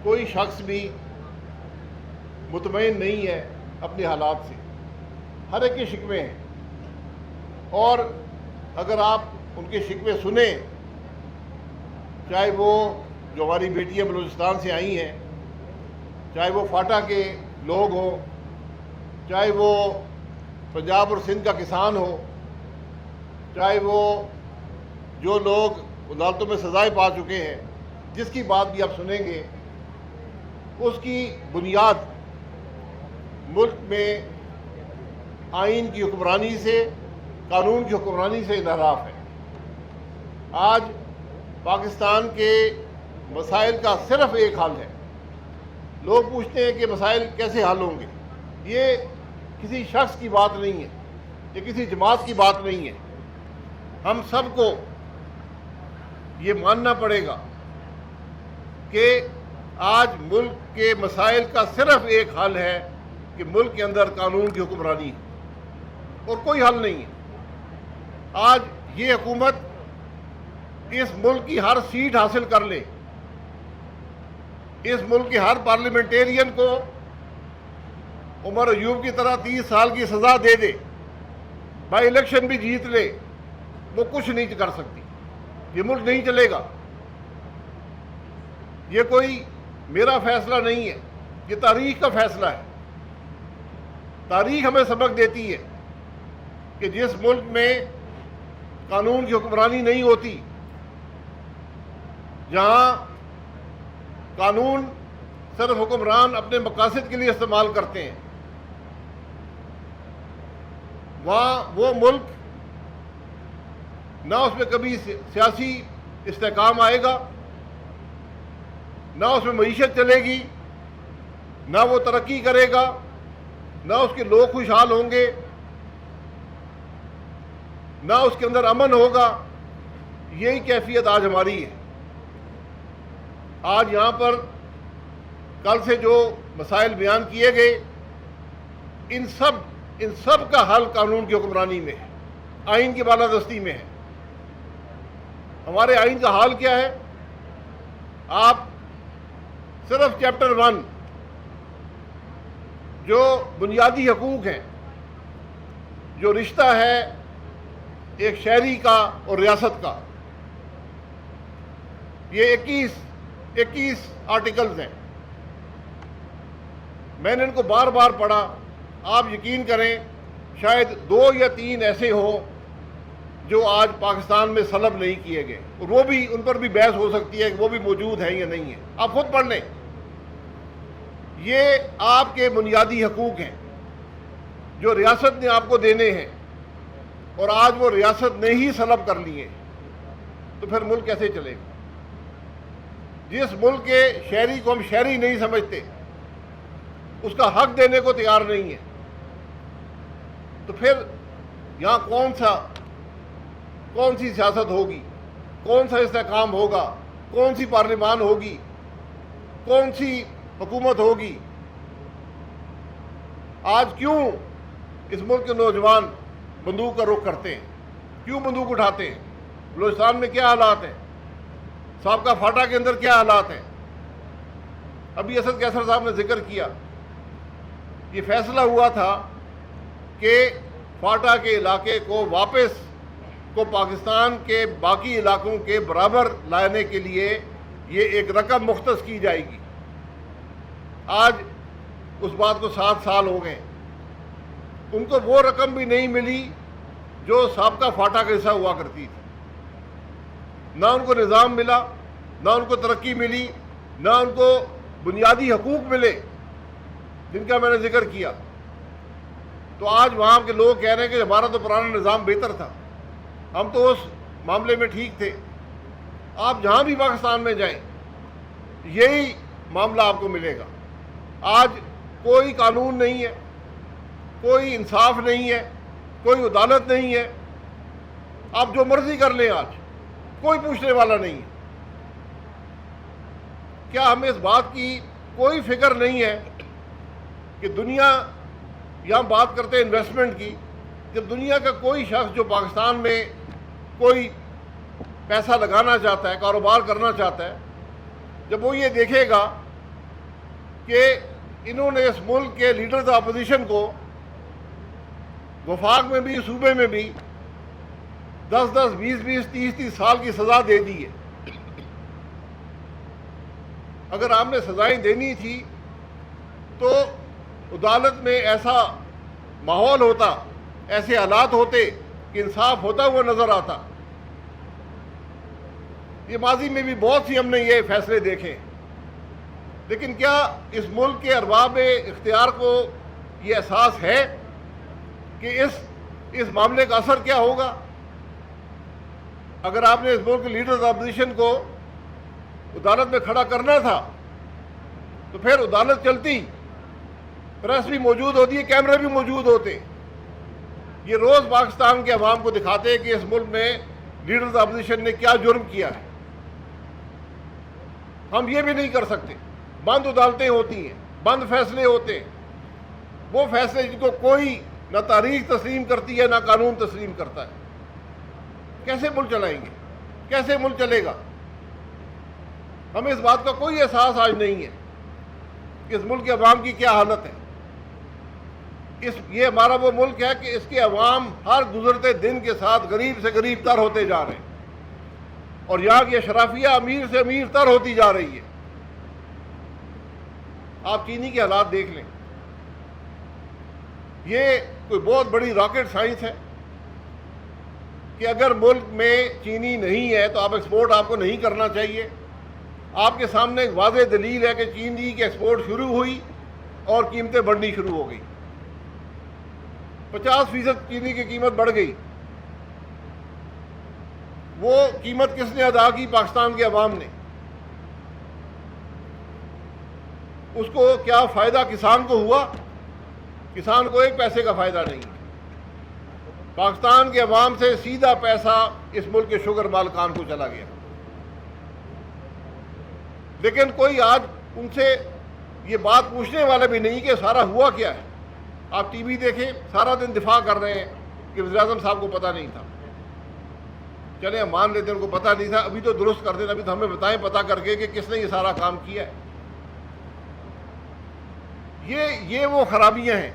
کوئی شخص بھی مطمئن نہیں ہے اپنے حالات سے، ہر ایک کے شکوے ہیں، اور اگر آپ ان کے شکوے سنیں، چاہے وہ جو ہماری بیٹیاں بلوچستان سے آئی ہیں، چاہے وہ فاٹا کے لوگ ہوں، چاہے وہ پنجاب اور سندھ کا کسان ہو، چاہے وہ جو لوگ عدالتوں میں سزائیں پا چکے ہیں، جس کی بات بھی آپ سنیں گے، اس کی بنیاد ملک میں آئین کی حکمرانی سے، قانون کی حکمرانی سے انحراف ہے۔ آج پاکستان کے مسائل کا صرف ایک حل ہے۔ لوگ پوچھتے ہیں کہ مسائل کیسے حل ہوں گے؟ یہ کسی شخص کی بات نہیں ہے، یہ کسی جماعت کی بات نہیں ہے۔ ہم سب کو یہ ماننا پڑے گا کہ آج ملک کے مسائل کا صرف ایک حل ہے کہ ملک کے اندر قانون کی حکمرانی ہے، اور کوئی حل نہیں ہے۔ آج یہ حکومت اس ملک کی ہر سیٹ حاصل کر لے، اس ملک کے ہر پارلیمنٹیرین کو عمر ایوب کی طرح 30 سال کی سزا دے دے، بائی الیکشن بھی جیت لے، وہ کچھ نہیں کر سکتی۔ یہ ملک نہیں چلے گا۔ یہ کوئی میرا فیصلہ نہیں ہے، یہ تاریخ کا فیصلہ ہے۔ تاریخ ہمیں سبق دیتی ہے کہ جس ملک میں قانون کی حکمرانی نہیں ہوتی، جہاں قانون صرف حکمران اپنے مقاصد کے لیے استعمال کرتے ہیں، وہاں وہ ملک نہ اس میں کبھی سیاسی استحکام آئے گا، نہ اس میں معیشت چلے گی، نہ وہ ترقی کرے گا، نہ اس کے لوگ خوشحال ہوں گے، نہ اس کے اندر امن ہوگا۔ یہی کیفیت آج ہماری ہے۔ آج یہاں پر کل سے جو مسائل بیان کیے گئے، ان سب کا حل قانون کی حکمرانی میں ہے، آئین کی بالادستی میں ہے۔ ہمارے آئین کا حال کیا ہے؟ آپ صرف چیپٹر 1 جو بنیادی حقوق ہیں، جو رشتہ ہے ایک شہری کا اور ریاست کا، یہ 21 آرٹیکلز ہیں۔ میں نے ان کو بار بار پڑھا۔ آپ یقین کریں شاید 2 یا 3 ایسے ہوں جو آج پاکستان میں سلب نہیں کیے گئے، اور وہ بھی ان پر بھی بحث ہو سکتی ہے کہ وہ بھی موجود ہیں یا نہیں ہیں۔ آپ خود پڑھ لیں۔ یہ آپ کے بنیادی حقوق ہیں جو ریاست نے آپ کو دینے ہیں، اور آج وہ ریاست نے ہی سلب کر لیے، تو پھر ملک کیسے چلے گا؟ جس ملک کے شہری کو ہم شہری نہیں سمجھتے، اس کا حق دینے کو تیار نہیں ہے، تو پھر یہاں کون سی سیاست ہوگی؟ کون سا استحکام ہوگا؟ کون سی پارلیمان ہوگی؟ کون سی حکومت ہوگی؟ آج کیوں اس ملک کے نوجوان بندوق کا رخ کرتے ہیں؟ کیوں بندوق اٹھاتے ہیں؟ بلوچستان میں کیا حالات ہیں؟ سابقہ فاٹا کے اندر کیا حالات ہیں؟ ابھی اسد کیسر صاحب نے ذکر کیا، یہ فیصلہ ہوا تھا کہ فاٹا کے علاقے کو واپس پاکستان کے باقی علاقوں کے برابر لانے کے لیے یہ ایک رقم مختص کی جائے گی۔ آج اس بات کو 7 سال ہو گئے، ان کو وہ رقم بھی نہیں ملی جو سابقہ فاٹا کا حصہ ہوا کرتی تھی۔ نہ ان کو نظام ملا، نہ ان کو ترقی ملی، نہ ان کو بنیادی حقوق ملے جن کا میں نے ذکر کیا۔ تو آج وہاں کے لوگ کہہ رہے ہیں کہ ہمارا تو پرانا نظام بہتر تھا، ہم تو اس معاملے میں ٹھیک تھے۔ آپ جہاں بھی پاکستان میں جائیں یہی معاملہ آپ کو ملے گا۔ آج کوئی قانون نہیں ہے، کوئی انصاف نہیں ہے، کوئی عدالت نہیں ہے۔ آپ جو مرضی کر لیں، آج کوئی پوچھنے والا نہیں ہے۔ کیا ہمیں اس بات کی کوئی فکر نہیں ہے کہ دنیا، یہاں بات کرتے ہیں انویسٹمنٹ کی، جب دنیا کا کوئی شخص جو پاکستان میں کوئی پیسہ لگانا چاہتا ہے، کاروبار کرنا چاہتا ہے، جب وہ یہ دیکھے گا کہ انہوں نے اس ملک کے لیڈرز اپوزیشن کو وفاق میں بھی صوبے میں بھی 10-10, 20-20, 30-30 سال کی سزا دے دی ہے. اگر آپ نے سزائیں دینی تھی تو عدالت میں ایسا ماحول ہوتا, ایسے حالات ہوتے کہ انصاف ہوتا ہوا نظر آتا. یہ ماضی میں بھی بہت سی ہم نے یہ فیصلے دیکھے, لیکن کیا اس ملک کے ارباب اختیار کو یہ احساس ہے کہ اس معاملے کا اثر کیا ہوگا؟ اگر آپ نے اس ملک کے لیڈرز اپوزیشن کو عدالت میں کھڑا کرنا تھا تو پھر عدالت چلتی, پریس بھی موجود ہوتی ہے, کیمرے بھی موجود ہوتے, یہ روز پاکستان کے عوام کو دکھاتے کہ اس ملک میں لیڈرز اپوزیشن نے کیا جرم کیا ہے. ہم یہ بھی نہیں کر سکتے. بند عدالتیں ہوتی ہیں, بند فیصلے ہوتے ہیں, وہ فیصلے جن کو کوئی نہ تاریخ تسلیم کرتی ہے نہ قانون تسلیم کرتا ہے. کیسے ملک چلائیں گے؟ کیسے ملک چلے گا؟ ہمیں اس بات کا کوئی احساس آج نہیں ہے کہ اس ملک کے عوام کی کیا حالت ہے. یہ ہمارا وہ ملک ہے کہ اس کے عوام ہر گزرتے دن کے ساتھ غریب سے غریب تر ہوتے جا رہے ہیں, اور یہاں کی اشرافیہ امیر سے امیر تر ہوتی جا رہی ہے. آپ چینی کے حالات دیکھ لیں. یہ کوئی بہت بڑی راکٹ سائنس ہے کہ اگر ملک میں چینی نہیں ہے تو آپ ایکسپورٹ آپ کو نہیں کرنا چاہیے. آپ کے سامنے ایک واضح دلیل ہے کہ چینی کی ایکسپورٹ شروع ہوئی اور قیمتیں بڑھنی شروع ہو گئی. 50% چینی کی قیمت بڑھ گئی. وہ قیمت کس نے ادا کی؟ پاکستان کے عوام نے. اس کو کیا فائدہ کسان کو ہوا؟ کسان کو ایک پیسے کا فائدہ نہیں. پاکستان کے عوام سے سیدھا پیسہ اس ملک کے شوگر مالکان کو چلا گیا. لیکن کوئی آج ان سے یہ بات پوچھنے والا بھی نہیں کہ سارا ہوا کیا ہے. آپ ٹی وی دیکھیں, سارا دن دفاع کر رہے ہیں کہ وزیر اعظم صاحب کو پتہ نہیں تھا. چلیں ہم مان لیتے ہیں ان کو پتہ نہیں تھا, ابھی تو درست کر دینا, ابھی تو ہمیں بتائیں پتہ کر کے کہ کس نے یہ سارا کام کیا ہے. یہ وہ خرابیاں ہیں.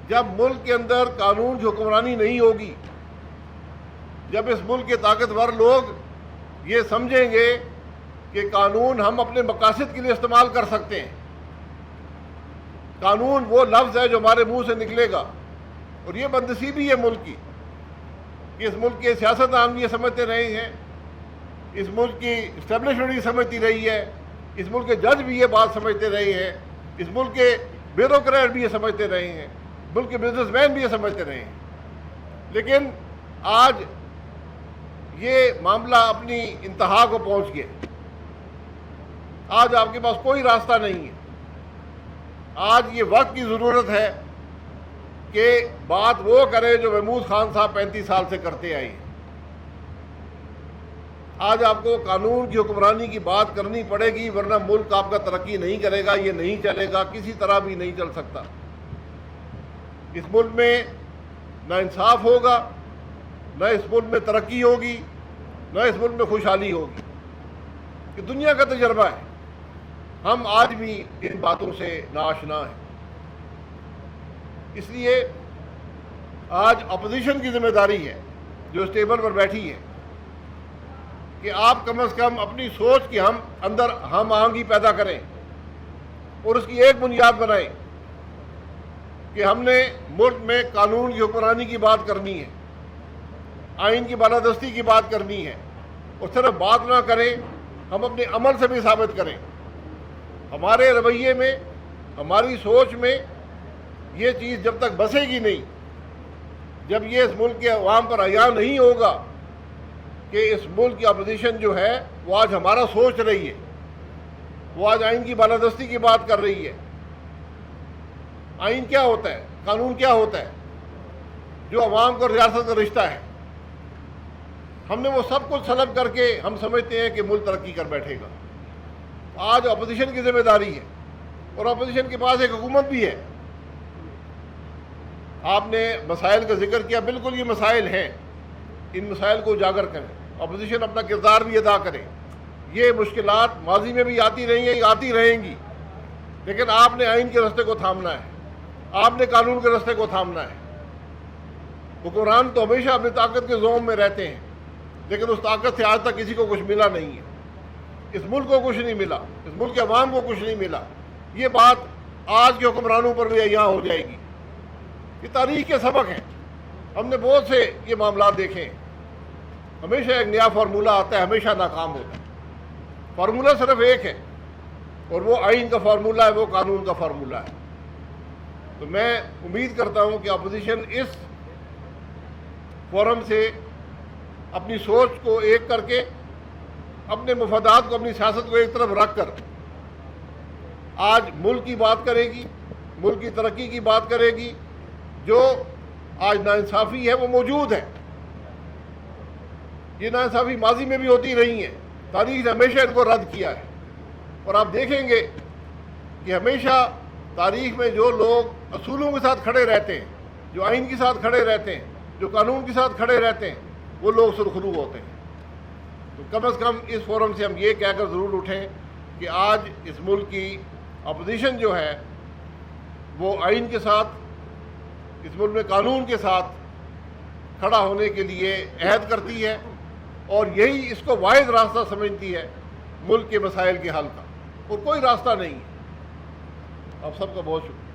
جب ملک کے اندر قانون کی حکمرانی نہیں ہوگی, جب اس ملک کے طاقتور لوگ یہ سمجھیں گے کہ قانون ہم اپنے مقاصد کے لیے استعمال کر سکتے ہیں, قانون وہ لفظ ہے جو ہمارے منہ سے نکلے گا. اور یہ بدنصیبی ہے ملک کی کہ اس ملک کے سیاستدان بھی یہ سمجھتے رہے ہیں, اس ملک کی اسٹیبلشمنٹ بھی سمجھتی رہی ہے, اس ملک کے جج بھی یہ بات سمجھتے رہے ہیں, اس ملک کے بیوروکریٹ بھی یہ سمجھتے رہے ہیں, ملک کے بزنس مین بھی یہ سمجھتے رہے ہیں. لیکن آج یہ معاملہ اپنی انتہا کو پہنچ گیا. آج آپ کے پاس کوئی راستہ نہیں ہے. آج یہ وقت کی ضرورت ہے کہ بات وہ کرے جو محمود خان صاحب 35 سال سے کرتے آئے ہیں. آج آپ کو قانون کی حکمرانی کی بات کرنی پڑے گی, ورنہ ملک آپ کا ترقی نہیں کرے گا, یہ نہیں چلے گا, کسی طرح بھی نہیں چل سکتا. اس ملک میں نہ انصاف ہوگا, نہ اس ملک میں ترقی ہوگی, نہ اس ملک میں خوشحالی ہوگی. یہ دنیا کا تجربہ ہے. ہم آج بھی ان باتوں سے ناآشنا ہیں. اس لیے آج اپوزیشن کی ذمہ داری ہے جو اس ٹیبل پر بیٹھی ہے کہ آپ کم از کم اپنی سوچ کی اندر ہم آہنگی پیدا کریں اور اس کی ایک بنیاد بنائیں کہ ہم نے ملک میں قانون کی حکمرانی کی بات کرنی ہے, آئین کی بالادستی کی بات کرنی ہے, اور صرف بات نہ کریں, ہم اپنے عمل سے بھی ثابت کریں. ہمارے رویے میں, ہماری سوچ میں یہ چیز جب تک بسے گی نہیں, جب یہ اس ملک کے عوام پر عیاں نہیں ہوگا کہ اس ملک کی اپوزیشن جو ہے وہ آج ہمارا سوچ رہی ہے, وہ آج آئین کی بالادستی کی بات کر رہی ہے. آئین کیا ہوتا ہے, قانون کیا ہوتا ہے, جو عوام کو ریاست کا رشتہ ہے. ہم نے وہ سب کچھ سلب کر کے ہم سمجھتے ہیں کہ ملک ترقی کر بیٹھے گا. آج اپوزیشن کی ذمہ داری ہے, اور اپوزیشن کے پاس ایک حکومت بھی ہے. آپ نے مسائل کا ذکر کیا, بالکل یہ مسائل ہیں, ان مسائل کو اجاگر کریں, اپوزیشن اپنا کردار بھی ادا کرے. یہ مشکلات ماضی میں بھی آتی رہی ہیں, آتی رہیں گی, لیکن آپ نے آئین کے راستے کو تھامنا ہے, آپ نے قانون کے راستے کو تھامنا ہے. حکمران تو ہمیشہ اپنی طاقت کے زوم میں رہتے ہیں, لیکن اس طاقت سے آج تک کسی کو کچھ ملا نہیں ہے. اس ملک کو کچھ نہیں ملا, اس ملک کے عوام کو کچھ نہیں ملا. یہ بات آج کے حکمرانوں پر بھی یہاں ہو جائے گی. یہ تاریخ کے سبق ہیں, ہم نے بہت سے یہ معاملات دیکھے ہیں. ہمیشہ ایک نیا فارمولہ آتا ہے, ہمیشہ ناکام ہوتا ہے. فارمولہ صرف ایک ہے, اور وہ آئین کا فارمولہ ہے, وہ قانون کا فارمولہ ہے. تو میں امید کرتا ہوں کہ اپوزیشن اس فورم سے اپنی سوچ کو ایک کر کے, اپنے مفادات کو, اپنی سیاست کو ایک طرف رکھ کر آج ملک کی بات کرے گی, ملک کی ترقی کی بات کرے گی. جو آج ناانصافی ہے وہ موجود ہے. یہ ناانصافی ماضی میں بھی ہوتی رہی ہیں, تاریخ نے ہمیشہ ان کو رد کیا ہے. اور آپ دیکھیں گے کہ ہمیشہ تاریخ میں جو لوگ اصولوں کے ساتھ کھڑے رہتے ہیں, جو آئین کے ساتھ کھڑے رہتے ہیں, جو قانون کے ساتھ کھڑے رہتے ہیں, وہ لوگ سرخرو ہوتے ہیں. تو کم از کم اس فورم سے ہم یہ کہہ کر ضرور اٹھیں کہ آج اس ملک کی اپوزیشن جو ہے وہ آئین کے ساتھ, اس ملک میں قانون کے ساتھ کھڑا ہونے کے لیے عہد کرتی ہے, اور یہی اس کو واحد راستہ سمجھتی ہے ملک کے مسائل کے حل کا, اور کوئی راستہ نہیں ہے. آپ سب کا بہت شکریہ.